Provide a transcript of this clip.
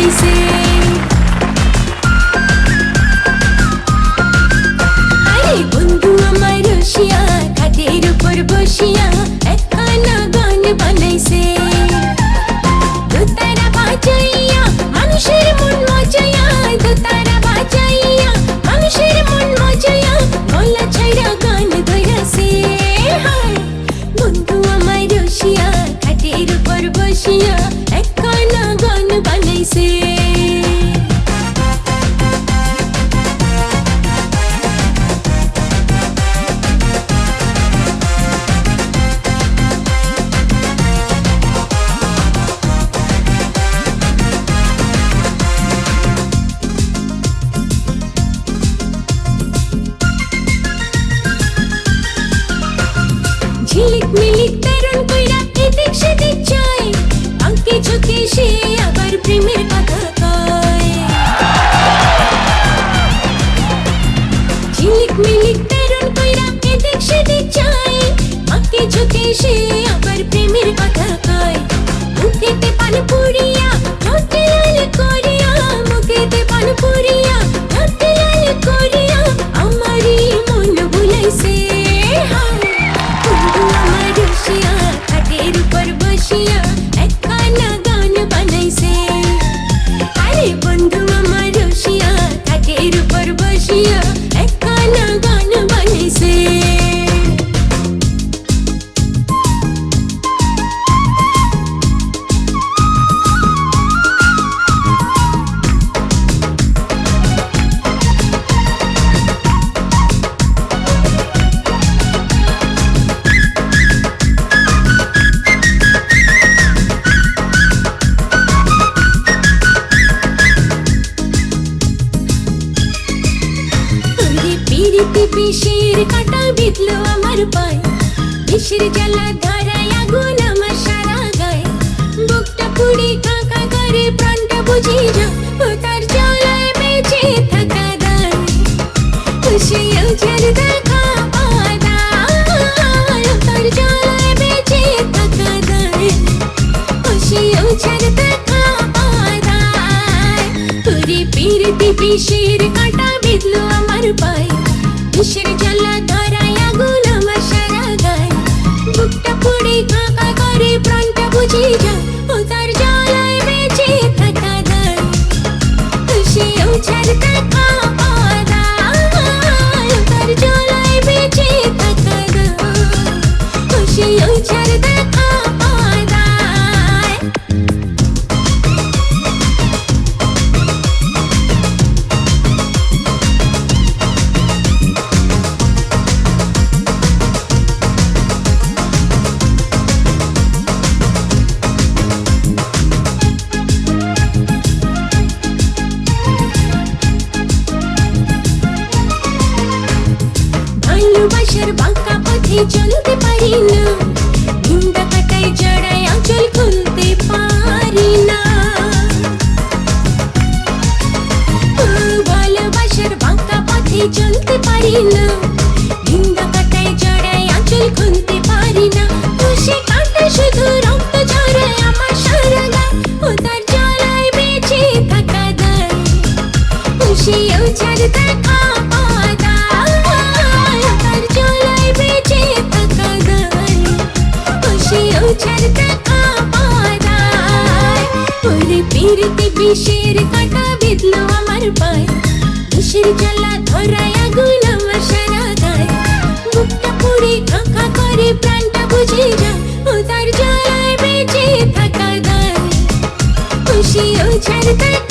বানাইছে। আরে বন্ধু আমার রসিয়া খাটের উপর বসিয়া একখানা গান বানাইছে। দোতারা বাজাইয়া মানুষের মন মজাইয়া, দোতারা বাজাইয়া মানুষের মন মজাইয়া গলা ছাইরা গান ধইরাছে। বন্ধু আমার রসিয়া খাটের উপর বসিয়া একখানা গান বানাইছে। ঝিলিক মিলিক তেরন কইরা এদিক সেদিক যায়, আঁকে ঝুঁকে সে আবার প্রেমের কথা কয়। ঝিলিক মিলিক তেরন কইরা এদিক সেদিক যায়, আঁকে ঝুঁকে সে আবার প্রেমের কথা কয়। মুখেতে পান পুরিয়া ঠোঁটে লাল করিয়া, মুখেতে পান পুরিয়া ঠোঁটে লাল করিয়া আমারই মন ভুলাইছে। বন্ধু আমার রসিয়া খাটের উপর বসিয়া একখানা গান বানাইছে। আরে বন্ধু আমার রসিয়া খাটের উপর বসিয়া একখানা গান বানাইছে। পিরিতি বিষের কাঁটা বিঁধলো আমার পায়, বিষের জ্বালা ধরায় আগুন আমার সারা গায়ে। বুকটা পুড়ে কাঁকা করে প্রাণটা বুঝি যায়, ও তার জ্বালায় বেঁচে থাকা দায়। খুশিও যার দেখা পায়, ও তার জ্বালায় বেঁচে থাকা দায়। খুশিও যার দেখা পায়। তোরে পিরিতি বিষের কাঁটা বিঁধলো আমার পায়, বিষের জ্বালা ধরায় আগুন আমার সারা গায়ে। বুকটা পুড়ে কাঁকা করে প্রাণটা বুঝি যায়, ও তার জ্বালায় বেঁচে থাকা দায়। খুশিও ছাড় দেখা পায়, ও তার জ্বালায় বেঁচে থাকা দায়। খুশিও ছাড় দেখা পায়। ভালোবাসার বাঁকা পথে চলতে পারি না, নিন্দা কাটায় জড়ায় আঁচল খুলতে পারি না। ভালোবাসার বাঁকা পথে চলতে পারি না, নিন্দা কাটায় জড়ায় আঁচল খুলতে পারি না। খুশি কাঁটা শুধু রক্ত ঝরায় আমার সারা গায়ে, ও তার জ্বালায় বেঁচে থাকা দায়। খুশিও ছাড় দেখা পায়, তার জ্বালায় বেঁচে থাকা দায়। খুশিও ছাড় দেখা পায়। ওরে পিরিতি বিষের কাঁটা বিঁধলো আমার পায়, বিষের জ্বালা ধরায় আগুন আমার সারা গায়ে। বুকটা পুড়ে কাঁকা করে প্রাণটা বুঝি যায়, ও তার জ্বালায় বেঁচে থাকা দায়। খুশিও ছাড় দেখা